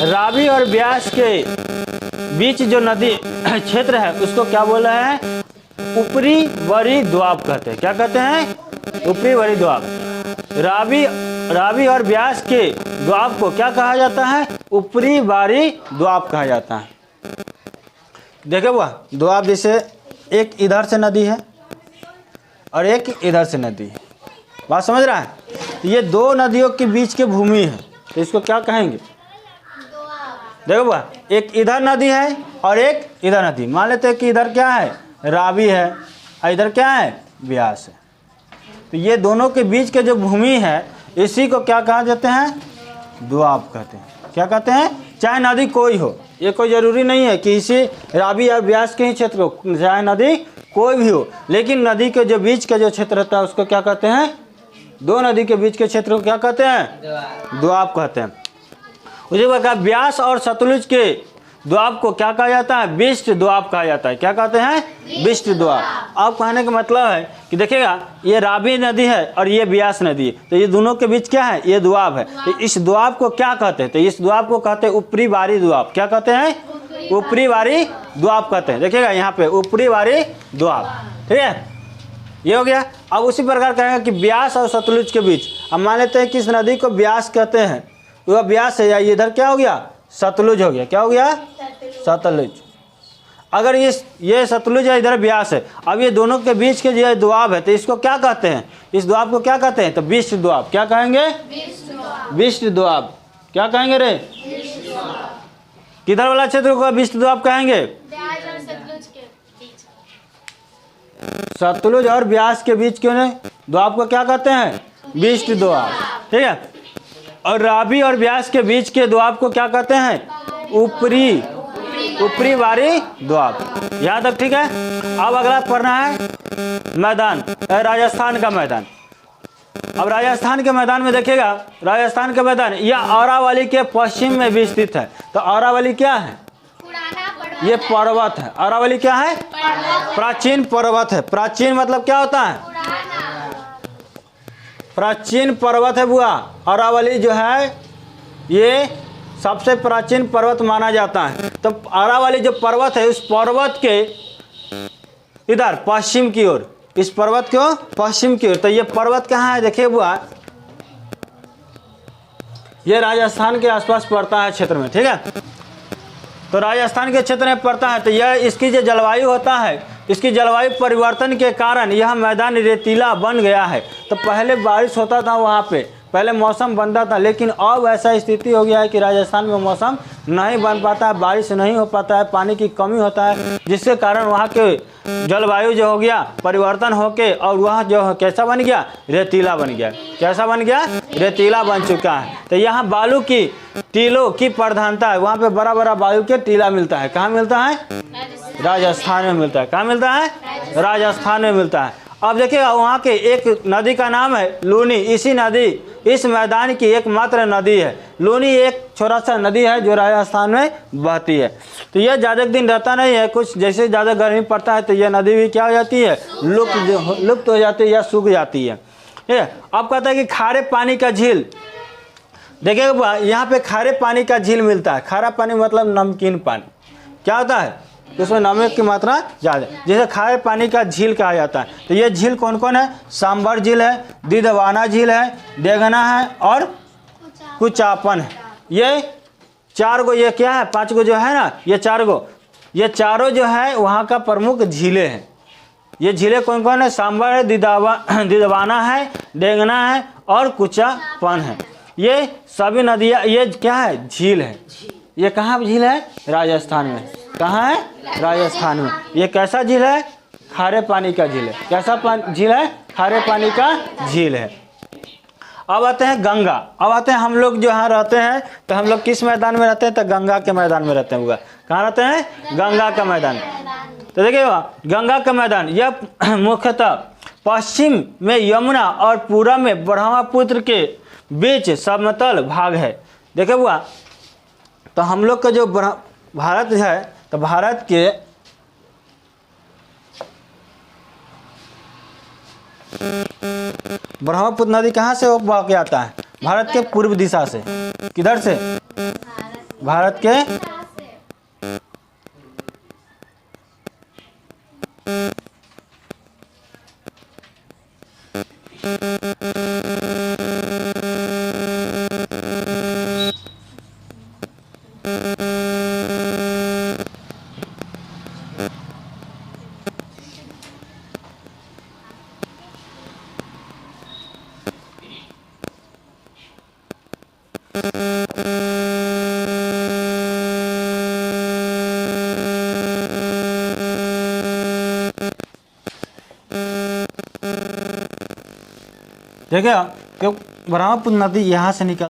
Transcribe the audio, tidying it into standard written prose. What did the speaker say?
रावी और ब्यास के बीच जो नदी क्षेत्र है उसको क्या बोल रहे हैं? ऊपरी वरी द्वाब कहते हैं। क्या कहते हैं? ऊपरी वरी द्वाब। रावी और ब्यास के द्वाब को क्या कहा जाता है? ऊपरी वारी द्वाब कहा जाता है। देखो वह द्वाब, जैसे एक इधर से नदी है और एक इधर से नदी है, बात समझ रहा है? ये दो नदियों के बीच की भूमि है, तो इसको क्या कहेंगे? देखो वह एक इधर नदी है और एक इधर नदी। मान लेते हैं कि इधर क्या है? रावी है और इधर क्या है? ब्यास है। तो ये दोनों के बीच के जो भूमि है इसी को क्या कहा जाते हैं? द्वाब कहते हैं। क्या कहते हैं? चाहे नदी कोई हो, ये कोई ज़रूरी नहीं है कि इसी रावी और ब्यास के ही क्षेत्र हो, चाहे नदी कोई भी हो, लेकिन नदी के जो बीच का जो क्षेत्र होता है उसको क्या कहते हैं? दो नदी के बीच के क्षेत्र को क्या कहते हैं? द्वाब कहते हैं। उसी प्रकार ब्यास और सतलुज के द्वाब को क्या कहा जाता है? विष्ट द्वाब कहा जाता है। क्या कहते हैं? विष्ट द्वाब। अब कहने का मतलब है कि देखिएगा, ये रावी नदी है और ये ब्यास नदी है, तो ये दोनों के बीच क्या है? ये द्वाब है। तो इस द्वाब को क्या कहते हैं? तो इस द्वाब को कहते हैं ऊपरी वारी द्वाब। क्या कहते हैं? ऊपरी वारी द्वाब कहते हैं। देखिएगा यहाँ पे ऊपरी वारी द्वाब, ठीक है, ये हो गया। अब उसी प्रकार कहेंगे कि ब्यास और सतलुज के बीच, अब मान लेते हैं कि इस नदी को ब्यास कहते हैं, वह ब्यास है, या इधर क्या हो गया? सतलुज हो गया। क्या हो गया? सतलुज। अगर ये सतलुज है, इधर ब्यास है, अब ये दोनों के बीच के जो द्वाब है तो इसको क्या कहते हैं? इस द्वाब को क्या कहते हैं? तो विष्ट द्वाब। क्या कहेंगे? विष्ट द्वाब। क्या कहेंगे रे? किधर वाला क्षेत्र को विष्ट द्वाब कहेंगे? सतलुज और ब्यास के बीच के द्वाब को क्या कहते हैं? विष्ट द्वाब, ठीक है। और रावी और ब्यास के बीच के द्वाब को क्या कहते हैं? ऊपरी वारी द्वाब। यहाँ तक ठीक है। अब अगला पढ़ना है मैदान, राजस्थान का मैदान। अब राजस्थान के मैदान में देखिएगा, राजस्थान का मैदान यह औरावली के पश्चिम में भी स्थित है। तो औरावली क्या है? ये पर्वत है। औरावली क्या है? प्राचीन पर्वत है। प्राचीन मतलब क्या होता है? प्राचीन पर्वत है बुआ। अरावली जो है ये सबसे प्राचीन पर्वत माना जाता है। तो अरावली जो पर्वत है, उस पर्वत के इधर पश्चिम की ओर, इस पर्वत को पश्चिम की ओर, तो ये पर्वत कहाँ है? देखिए बुआ, ये राजस्थान के आसपास पड़ता है क्षेत्र में, ठीक है। तो राजस्थान के क्षेत्र में पड़ता है, तो यह इसकी जो जलवायु होता है, इसकी जलवायु परिवर्तन के कारण यह मैदान रेतीला बन गया है। तो पहले बारिश होता था वहाँ पे, पहले मौसम बनता था, लेकिन अब ऐसा स्थिति हो गया है कि राजस्थान में मौसम नहीं बन पाता है, बारिश नहीं हो पाता है, पानी की कमी होता है, जिसके कारण वहाँ के जलवायु जो हो गया परिवर्तन होके और वह जो कैसा बन गया? रेतीला बन गया। कैसा बन गया? रेतीला बन चुका है। तो यहाँ बालू की टीलों की प्रधानता है। वहाँ पे बड़ा बड़ा बालू के टीला मिलता है। कहाँ मिलता है? राजस्थान में मिलता है। कहाँ मिलता है? राजस्थान में मिलता है। अब देखिएगा, वहाँ के एक नदी का नाम है लूनी। इसी नदी इस मैदान की एकमात्र नदी है। लूनी एक छोटा सा नदी है जो राजस्थान में बहती है। तो यह ज़्यादा दिन रहता नहीं है, कुछ जैसे ज़्यादा गर्मी पड़ता है तो यह नदी भी क्या हो जाती है? लुप्त हो जाती है या सूख जाती है, ठीक है। अब कहता है कि खारे पानी का झील। देखिएगा यहाँ पे खारे पानी का झील मिलता है। खारा पानी मतलब नमकीन पानी। क्या होता है? उसमें नमक की मात्रा ज़्यादा, जैसे खारे पानी का झील कहा जाता है। तो ये झील कौन कौन है? सांबर झील है, दिदवाना झील है, देगना है और कुचापन है। ये चार गो, ये क्या है? पांच गो जो है ना, ये चार गो, ये चारों जो है वहाँ का प्रमुख झीलें हैं। ये झीलें कौन कौन है? सांबर है, दिदवाना है, डेंगना है और कुचापन है। ये सभी नदियाँ, ये क्या है? झील है। ये कहाँ झील है? राजस्थान में। कहाँ है? राजस्थान में। ये कैसा झील है? खारे पानी का झील है। कैसा झील है? खारे पानी का झील है। अब आते हैं गंगा। अब आते हैं हम लोग जो यहाँ रहते हैं, तो हम लोग किस मैदान में रहते हैं? तो गंगा के मैदान में रहते हैं। कहाँ रहते हैं? गंगा का मैदान। तो देखिए गंगा का मैदान यह मुख्यतः पश्चिम में यमुना और पूरब में ब्रह्मपुत्र के बीच समतल भाग है। देखिए बुआ, तो हम लोग का जो भारत है, तो भारत के ब्रह्मपुत्र नदी कहाँ से बह के आता है? भारत के पूर्व दिशा से। किधर से? भारत के देखिए, क्यों ब्रह्मपुत्र नदी यहाँ से निकल